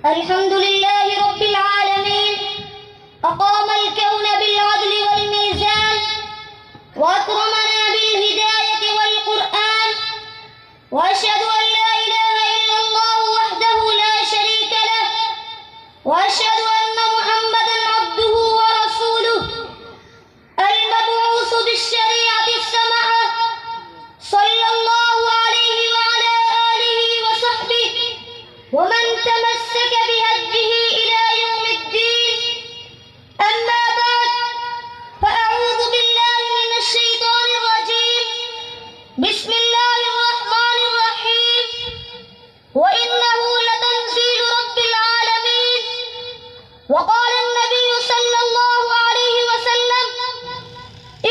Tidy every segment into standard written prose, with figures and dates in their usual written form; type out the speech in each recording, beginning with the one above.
الحمد لله رب العالمين، أقام الكون بالعدل والميزان، وأكرمنا بالهداية والقرآن، وأشهد أن لا إله إلا الله وحده لا شريك له، وأشهد أن محمدًا عبده ورسوله المبعوث بالشريعة السمحة، صلى الله عليه وعلى آله وصحبه ومن تمسك بهديه إلى يوم الدين. أما بعد، فأعوذ بالله من الشيطان الرجيم. بسم الله الرحمن الرحيم. وإنه لتنزيل رب العالمين. وقال النبي صلى الله عليه وسلم: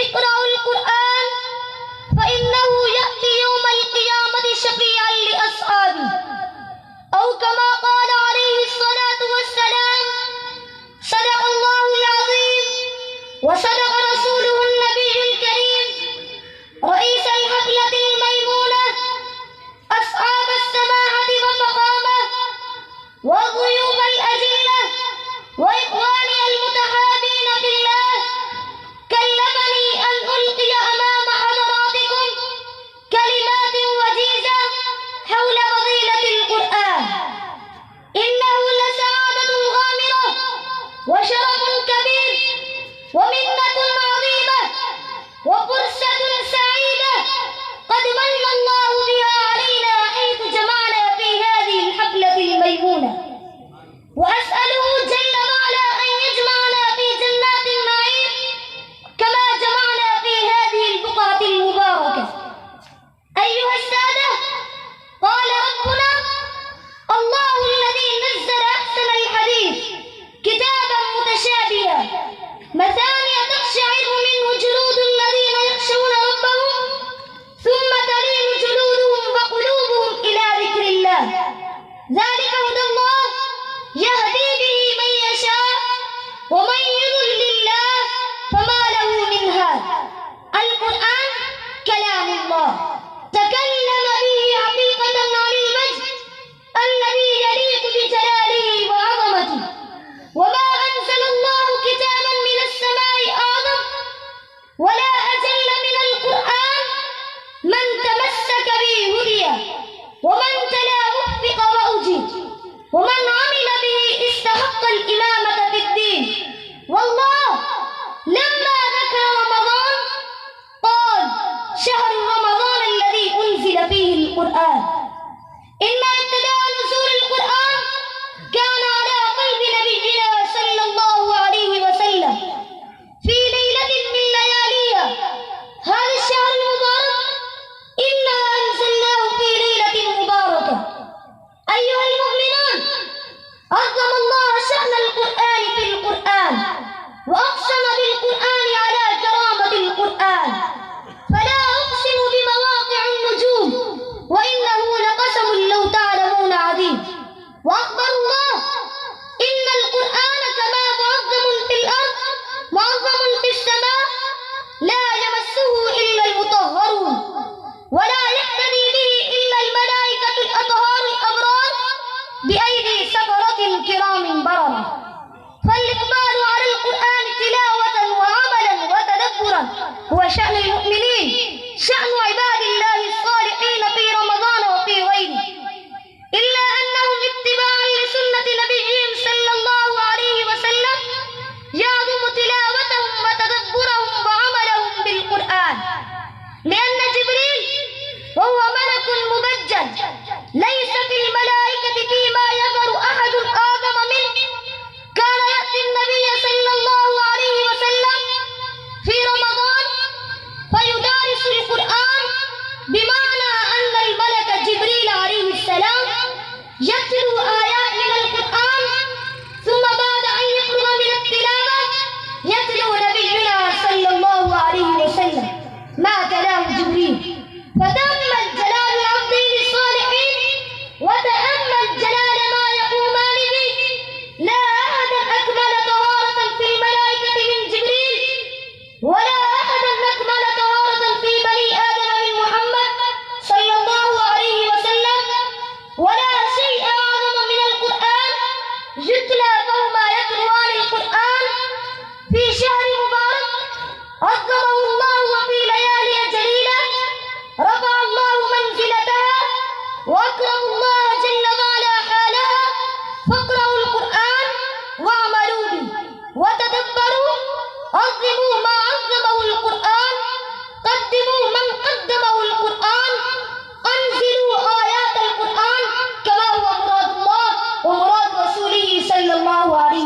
اقرأوا القرآن فإنه يأتي يوم القيامة شفيعا لأصحابه، أو كما قال عليه الصلاة والسلام. صدق الله العظيم وصدق رسوله النبي الكريم. رئيس الحفلة الميمونة، أصحاب السماحة والفخامة، والضيوف الأجلة، وإخواني المتحابين في الله، كلفني أن ألقي أمام حضراتكم كلمات وجيزة حول فضيلة القرآن. إنه لسعادة غامرة وشرف كبير ومنة عظيمة وفرصة سعيدة قد من الله بها علينا حيث جمعنا في هذه الحفلة الميمونة، وأسأله جل وعلا أن يجمعنا في جنات النعيم كما جمعنا في هذه البقعة المباركة. أيها السادة، قال ربنا: الله الذي نزل أحسن الحديث كتابا متشابها مثانية تقشعر منه جلود الذين يخشون ربهم ثم تلين جلودهم وقلوبهم إلى ذكر الله. ذلك هدى الله يهدي به من يشاء ومن يضلل الله فما له من هاد. القرآن كلام الله تكلم به حقيقة عن المجد الذي يليق بجلاله وعظمته. وما أنزل الله كتابا من السماء أعظم ولا أجل من القرآن. من تمسك به هدي، ومن تلاه وفق وأجيب، ومن عمل به استحق الإمامة في الدين. والله لما ذكر رمضان قال: شهر رمضان الذي أنزل فيه القرآن. إن ابتداء نزول القرآن كان على قلب نبينا صلى الله عليه وسلم في ليلة من لياليها هذا الشهر المبارك. إنا أنزلناه في ليلة مباركة. أيها المؤمنون، عظم الله شأن القرآن في القرآن، وأقسم بالقرآن على كرامة القرآن. فلا أقسم بمواقع النجوم وإنه لقسم لو تعلمون عظيم. وأخبر الله: إن القرآن كما معظم في الأرض معظم في السماء لا يمسه إلا المطهرون، ولا يهتدي به إلا الملائكة الأطهار الأبرار بأيدي سفرة كرام بررة. فالإقبال على القرآن تلاوة وعملا وتدبرا هو شأن المؤمنين، شأن عباد الله الصالحين في رمضان وفي غيره، إلا أنهم اتباعا لسنة نبيهم صلى الله عليه وسلم يعظم تلاوتهم وتدبرهم وعملهم بالقرآن. لأن جبريل وهو ملك مبجل ليس في الملائكة فيما يظهر أحد أعظم منه، كان يأتي النبي صلى الله عليه وسلم في رمضان فيدارس القرآن، بمعنى أن الملك جبريل عليه السلام يتلو آيات من القرآن، ثم بعد أن يفرغ من التلاوة يتلو نبينا صلى الله عليه وسلم ما تلاه جبريل. فتأمل جلال العبدين الصالحين وتأمل جلال ما يقومان به. لا أحد أكمل طهارة في الملائكة من جبريل، ولا أحد أكمل طهارة في بني آدم من محمد صلى الله عليه وسلم، ولا شيء أعظم من القرآن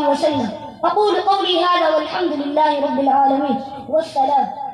وسلم. أقول قولي هذا والحمد لله رب العالمين والسلام.